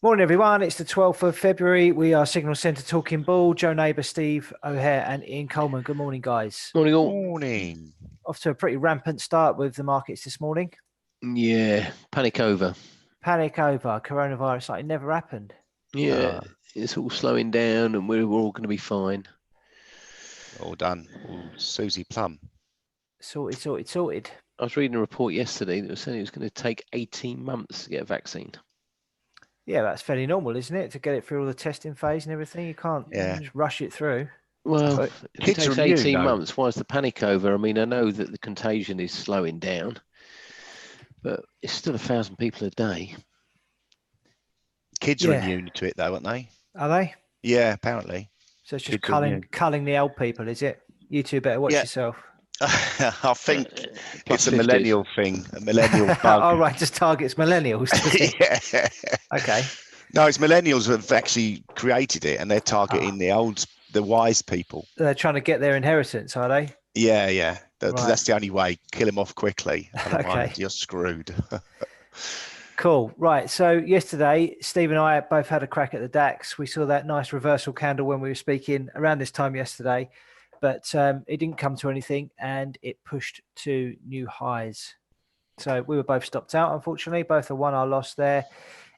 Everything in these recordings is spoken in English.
Morning, everyone. It's the 12th of February. We are Signal Centre Talking Ball. Joe Neighbour, Steve O'Hare, and Ian Coleman. Good morning, guys. Morning all. Morning. Off to a pretty rampant start with the markets this morning. Yeah, panic over. Panic over coronavirus like it never happened. Yeah, it's all slowing down and we're all going to be fine. All done. All Susie Plum. Sorted. I was reading a report yesterday that was saying it was going to take 18 months to get a vaccine. Yeah, that's fairly normal, isn't it? To get it through all the testing phase and everything. You can't just rush it through. Well, But if it kids takes are immune, 18 though. months, why is the panic over? I mean, I know that the contagion is slowing down, but it's still 1,000 people a day. Kids are immune to it, though, aren't they? Are they? Yeah, apparently. So it's just culling the old people, is it? You two better watch yourself. I think Plus it's a 50s. millennial thing, a millennial bug. Oh, right, just targets millennials. Yeah. Okay. No, it's millennials who have actually created it, and they're targeting the wise people. They're trying to get their inheritance, are they? Yeah. Right. That's the only way. Kill them off quickly. Otherwise, Okay. you're screwed. Cool. Right. So yesterday, Steve and I both had a crack at the DAX. We saw that nice reversal candle when we were speaking around this time yesterday, but it didn't come to anything and it pushed to new highs. So we were both stopped out, unfortunately. Both a 1R loss there.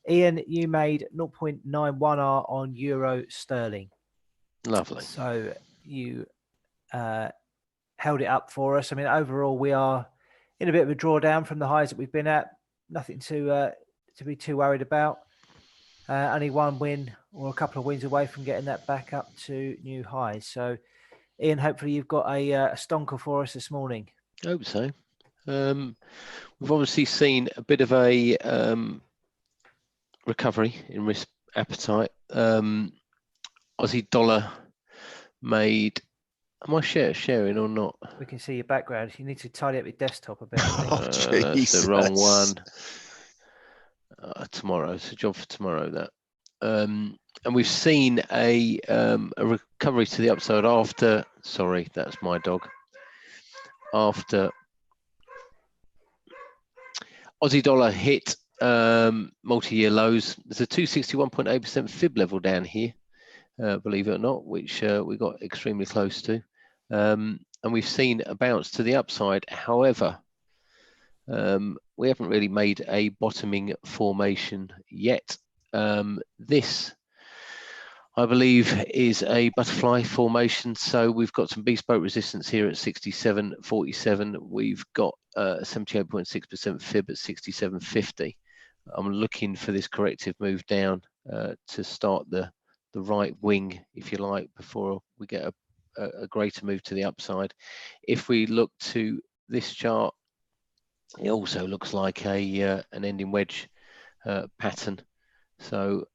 Ian, you made 0.91R on euro sterling. Lovely. So you held it up for us. I mean, overall, we are in a bit of a drawdown from the highs that we've been at. Nothing to be too worried about. Only one win or a couple of wins away from getting that back up to new highs. So, Ian, hopefully you've got a stonker for us this morning. I hope so. We've obviously seen a bit of a recovery in risk appetite. Aussie dollar made. Am I sharing or not? We can see your background. You need to tidy up your desktop a bit. That's the wrong one. Tomorrow, it's a job for tomorrow. That, and we've seen a recovery to the upside after. Sorry, that's my dog. After Aussie dollar hit multi-year lows, there's a 261.8% fib level down here. Believe it or not, which we got extremely close to. And we've seen a bounce to the upside. However, we haven't really made a bottoming formation yet. This, I believe, is a butterfly formation. So we've got some bespoke resistance here at 67.47. We've got 78.6% fib at 67.50. I'm looking for this corrective move down to start the right wing, if you like, before we get a greater move to the upside. If we look to this chart, it also looks like an ending wedge pattern. So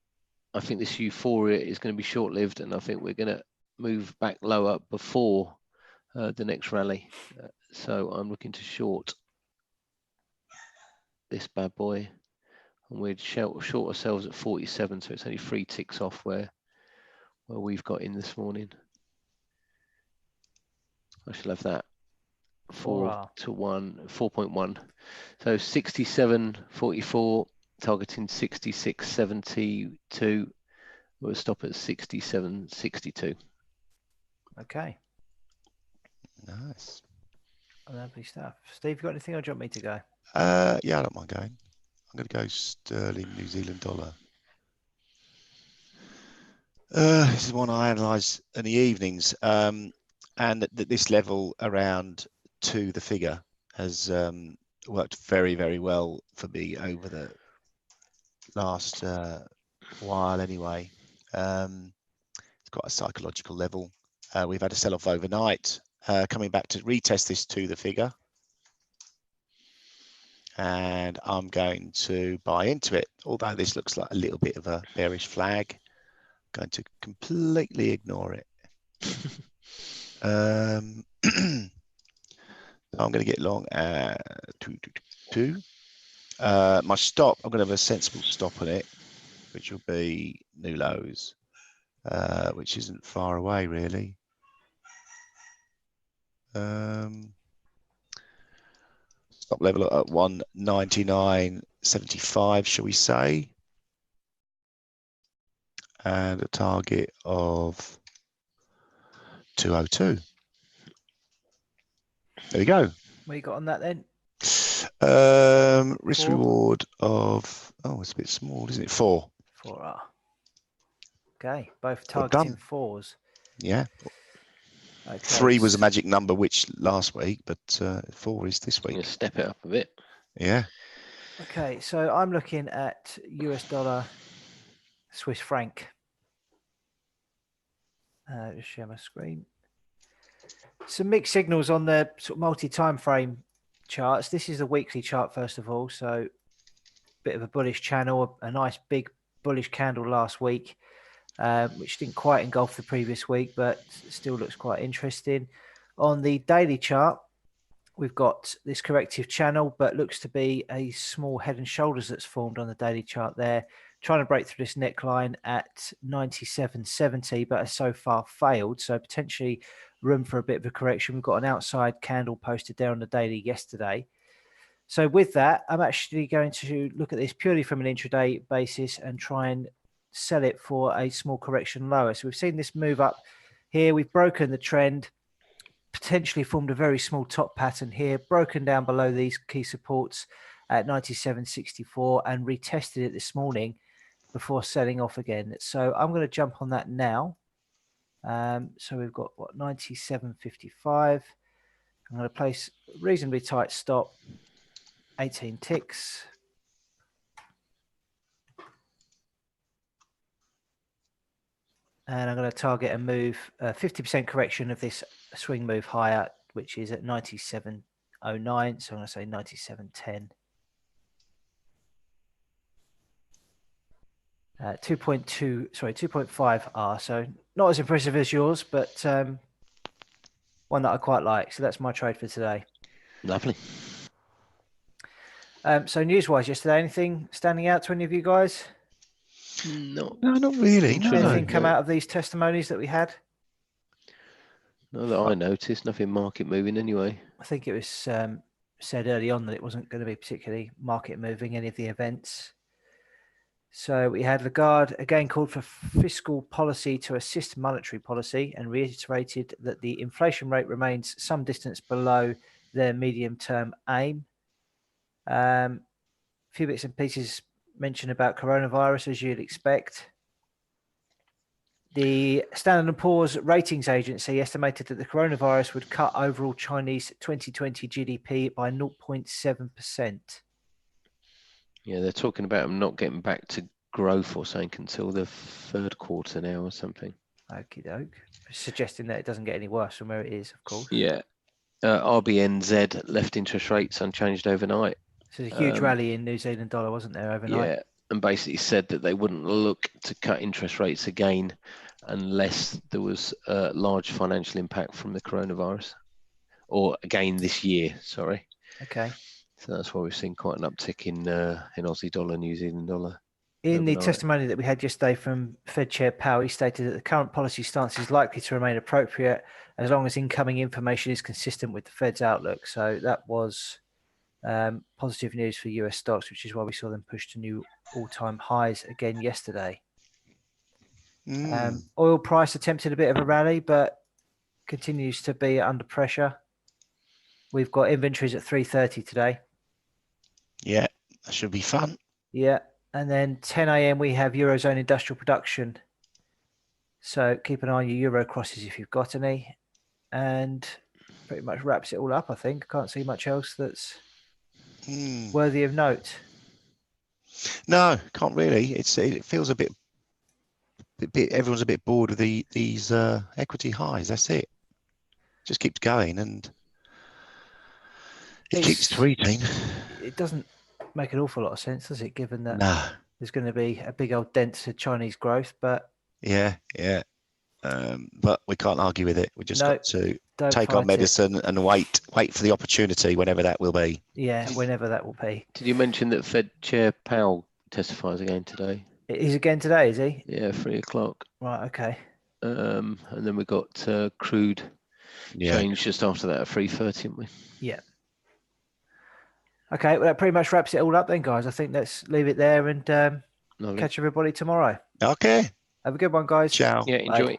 I think this euphoria is going to be short-lived, and I think we're going to move back lower before the next rally. So I'm looking to short this bad boy, and we'd short ourselves at 47. So it's only 3 ticks off where we've got in this morning. I shall have that 4.1. So 67.44, targeting 66.72. We'll stop at 67.62. Okay. Nice. Lovely stuff. Steve, you got anything or do you want me to go? Yeah, I don't mind going. I'm going to go sterling, New Zealand dollar. This is one I analyse in the evenings, and at this level around to the figure has worked very, very well for me over the last while anyway. It's got a psychological level. We've had a sell-off overnight, coming back to retest this to the figure. And I'm going to buy into it, although this looks like a little bit of a bearish flag. Going to completely ignore it. I'm going to get long at 222. My stop, I'm going to have a sensible stop on it, which will be new lows, which isn't far away really. Stop level at 199.75, shall we say? and a target of 202. There we go. What you got on that then? Risk 4? reward of, oh, it's a bit small, isn't it? 4. 4R. Okay, both Well targeting done. 4s. Yeah. Okay. 3 was a magic number, which last week, but 4 is this I'm going week. to step it up a bit. Yeah. Okay, so I'm looking at US dollar, Swiss franc. Just share my screen. Some mixed signals on the sort of multi-time frame charts. This is the weekly chart, first of all. So bit of a bullish channel, a nice big bullish candle last week, which didn't quite engulf the previous week, but still looks quite interesting. On the daily chart, we've got this corrective channel, but looks to be a small head and shoulders that's formed on the daily chart there, trying to break through this neckline at 97.70, but has so far failed. So potentially room for a bit of a correction. We've got an outside candle posted there on the daily yesterday. So with that, I'm actually going to look at this purely from an intraday basis and try and sell it for a small correction lower. So we've seen this move up here. We've broken the trend, potentially formed a very small top pattern here, broken down below these key supports at 97.64 and retested it this morning before selling off again. So I'm going to jump on that now. So we've got what, 97.55. I'm going to place a reasonably tight stop, 18 ticks. And I'm going to target a move, 50% correction of this swing move higher, which is at 97.09. So I'm going to say 97.10. 2.5 R. So not as impressive as yours, but one that I quite like. So that's my trade for today. Lovely. So news-wise yesterday, anything standing out to any of you guys? No, not really. No. Anything come out of these testimonies that we had? not that I noticed. Nothing market moving anyway. I think it was said early on that it wasn't going to be particularly market moving, any of the events. So we had Lagarde again called for fiscal policy to assist monetary policy and reiterated that the inflation rate remains some distance below their medium-term aim. A few bits and pieces mentioned about coronavirus, as you'd expect. The Standard & Poor's ratings agency estimated that the coronavirus would cut overall Chinese 2020 GDP by 0.7%. Yeah, they're talking about them not getting back to growth or something until the third quarter now or something. Okie doke. Suggesting that it doesn't get any worse from where it is, of course. Yeah. RBNZ left interest rates unchanged overnight. So there's a huge rally in New Zealand dollar, wasn't there, overnight? Yeah, and basically said that they wouldn't look to cut interest rates again unless there was a large financial impact from the coronavirus, or again this year. Sorry. Okay. So that's why we've seen quite an uptick in Aussie dollar, New Zealand dollar. In the overnight. testimony that we had yesterday from Fed Chair Powell, he stated that the current policy stance is likely to remain appropriate as long as incoming information is consistent with the Fed's outlook. So that was positive news for US stocks, which is why we saw them push to new all-time highs again yesterday. Oil price attempted a bit of a rally, but continues to be under pressure. We've got inventories at 330 today. Yeah, that should be fun. Yeah. And then 10 a.m. we have Eurozone industrial production. So keep an eye on your Euro crosses if you've got any. And pretty much wraps it all up, I think. Can't see much else that's worthy of note. No, can't really. It feels a bit. Everyone's a bit bored of these equity highs. That's it. Just keeps going, and it keeps tweeting. It doesn't make an awful lot of sense, does it? Given that No. there's going to be a big old dent to Chinese growth, but yeah. But we can't argue with it. We just got to take our medicine and wait for the opportunity, whenever that will be. Yeah, whenever that will be. Did you mention that Fed Chair Powell testifies again today? He's again today, is he? Yeah, 3:00. Right, okay. And then we got crude change just after that at 3:30, haven't we? Yeah. Okay, well, that pretty much wraps it all up then, guys. I think let's leave it there and catch everybody tomorrow. Okay. Have a good one, guys. Ciao. Yeah, Bye. enjoy.